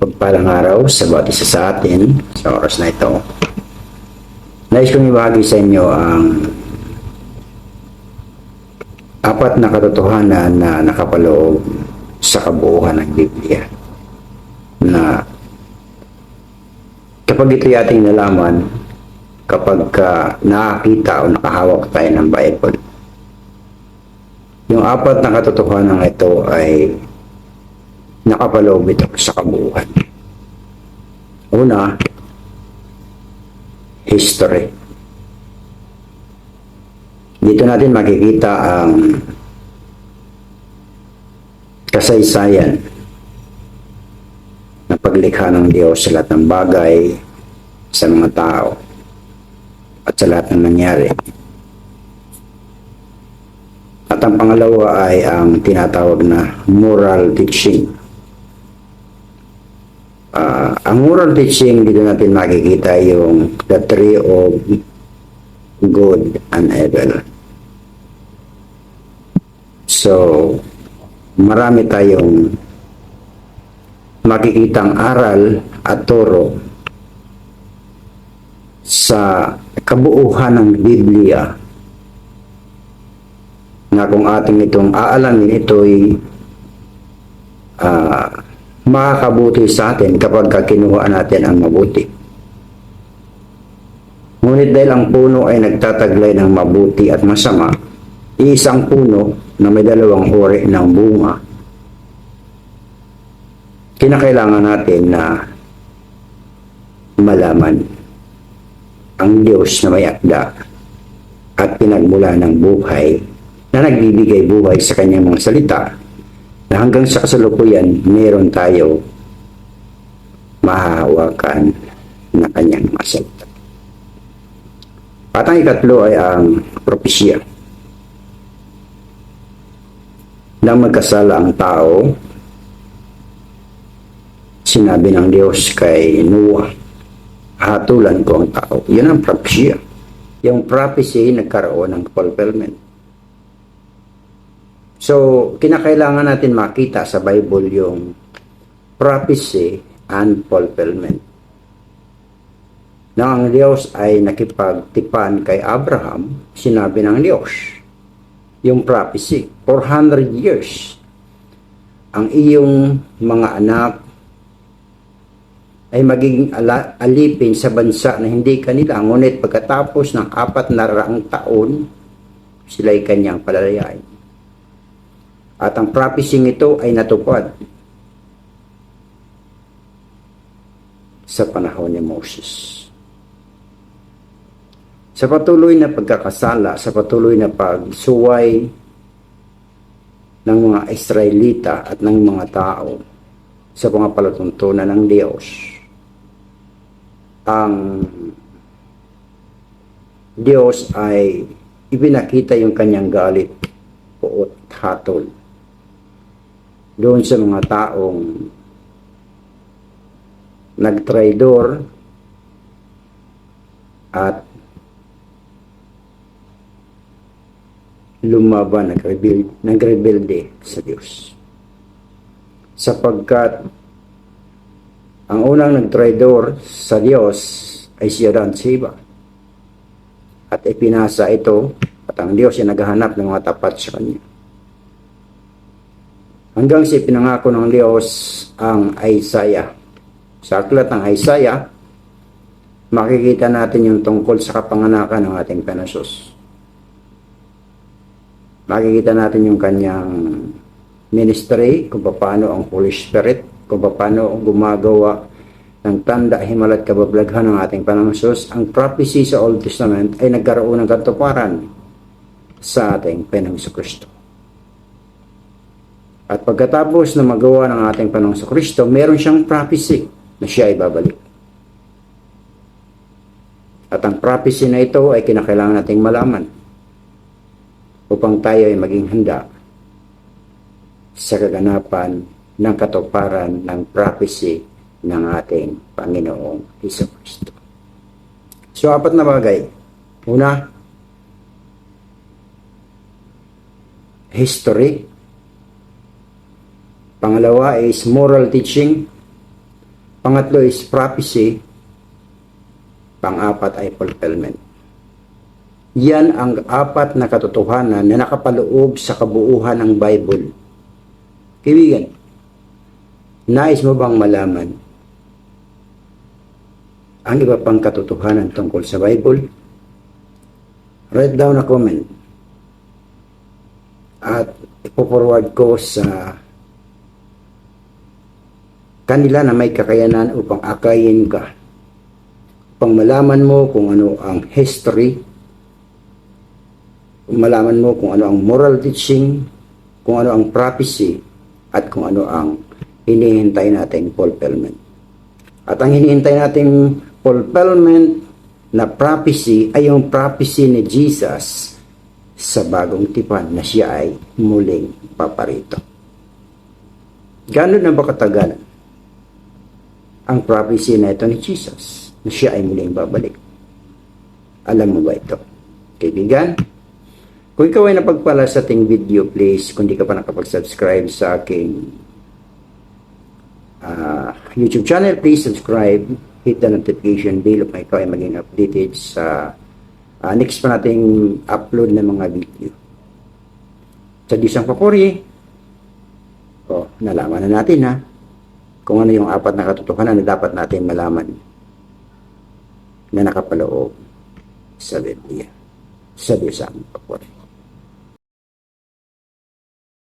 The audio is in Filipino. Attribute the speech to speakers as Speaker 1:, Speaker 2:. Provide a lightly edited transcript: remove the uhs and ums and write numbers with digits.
Speaker 1: Pagpalang araw sa bawat isa sa atin sa oras na ito. Nais kong ibahagi sa inyo ang apat na katotohanan na nakapaloob sa kabuuan ng Biblia, na kapag ito'y ating nalaman, kapag nakakita o nakahawak tayo ng Bible, yung apat na katotohanan ito ay nakapaloob ito sa kabuuan. Una, history. Dito natin makikita ang kasaysayan na paglikha ng Diyos sa lahat ng bagay, sa mga tao, at sa lahat ng nangyari. At ang pangalawa ay ang tinatawag na moral teaching. Ang moral teaching, dito natin makikita yung the tree of good and evil. So, marami tayong makikitang aral at turo sa kabuuhan ng Biblia na kung ating itong aalamin, ito'y makakabuti sa atin kapag kinuha natin ang mabuti. Ngunit dahil ang puno ay nagtataglay ng mabuti at masama, isang puno na may dalawang uri ng bunga, kinakailangan natin na malaman ang Diyos na may akda at pinagmula ng buhay na nagbibigay buhay sa kanyang mga salita, na hanggang sa kasalukuyan meron tayo mahahawakan na kanyang mga salita. At ang ikatlo ay ang propesya. Nang magkasala ang tao, sinabi ng Diyos kay Noah, hatulan ko ang tao. Yan ang propesya. Yung prophecy nagkaroon ng fulfillment. So, kinakailangan natin makita sa Bible yung prophecy and fulfillment. Na ang Diyos ay nakipagtipan kay Abraham, sinabi ng Diyos, yung prophecy, 400 years, ang iyong mga anak ay magiging alipin sa bansa na hindi kanila, ngunit pagkatapos ng 400 taon, sila'y kanyang palalayain. At ang prophecy ito ay natupad sa panahon ni Moses. Sa patuloy na pagkakasala, sa patuloy na pagsuway ng mga Israelita at ng mga tao sa mga palatuntunan ng Diyos, ang Diyos ay ipinakita yung kanyang galit o hatol doon sa mga taong nagtraidor at lumaban, nagrebelde sa Diyos. Sapagkat ang unang nagtraidor sa Diyos ay si Adan Siba. At ipinasa ito at ang Diyos ay naghahanap ng mga tapat sa kanya. Hanggang sa ipinangako ng Diyos ang Isaiah. Sa aklat ng Isaiah, makikita natin yung tungkol sa kapanganakan ng ating Panginoon. Makikita natin yung kanyang ministry, kung paano ang Holy Spirit, kung paano gumagawa ng tanda, himala at kabablaghan ng ating Panginoon. Ang prophecy sa Old Testament ay nagkaroon ng katuparan sa ating Panginoong Kristo. At pagkatapos na magawa ng ating Panginoong Kristo, meron siyang prophecy na siya ay babalik. At ang prophecy na ito ay kinakailangan nating malaman upang tayo ay maging handa sa kaganapan ng katuparan ng prophecy ng ating Panginoong Kristo. So, apat na bagay. Una, history. Pangalawa is moral teaching. Pangatlo is prophecy. Pang-apat ay fulfillment. Yan ang apat na katotohanan na nakapaloob sa kabuuhan ng Bible. Kaibigan, nais mo bang malaman ang iba pang katotohanan tungkol sa Bible? Write down a comment at ipo-forward ko sa kanila na may kakayanan upang akayin ka, upang malaman mo kung ano ang history, malaman mo kung ano ang moral teaching, kung ano ang prophecy, at kung ano ang hinihintay nating fulfillment. At ang hinihintay nating fulfillment na prophecy ay yung prophecy ni Jesus sa bagong tipan na siya ay muling paparito. Gano'n na ba katagal ang prophecy na ito ni Jesus na siya ay muling babalik? Alam mo ba ito, kaibigan? Kung ikaw ay napagpala sa ating video, please, kung di ka pa nakapag-subscribe sa aking YouTube channel, please subscribe, hit the notification bell upang ikaw ay maging updated sa next pa nating upload ng mga video. Sa Disang Papuri, nalaman na natin kung ano yung apat na katotohanan na dapat natin malaman na nakapaloob sa Biblia. Sa Disang Papuri.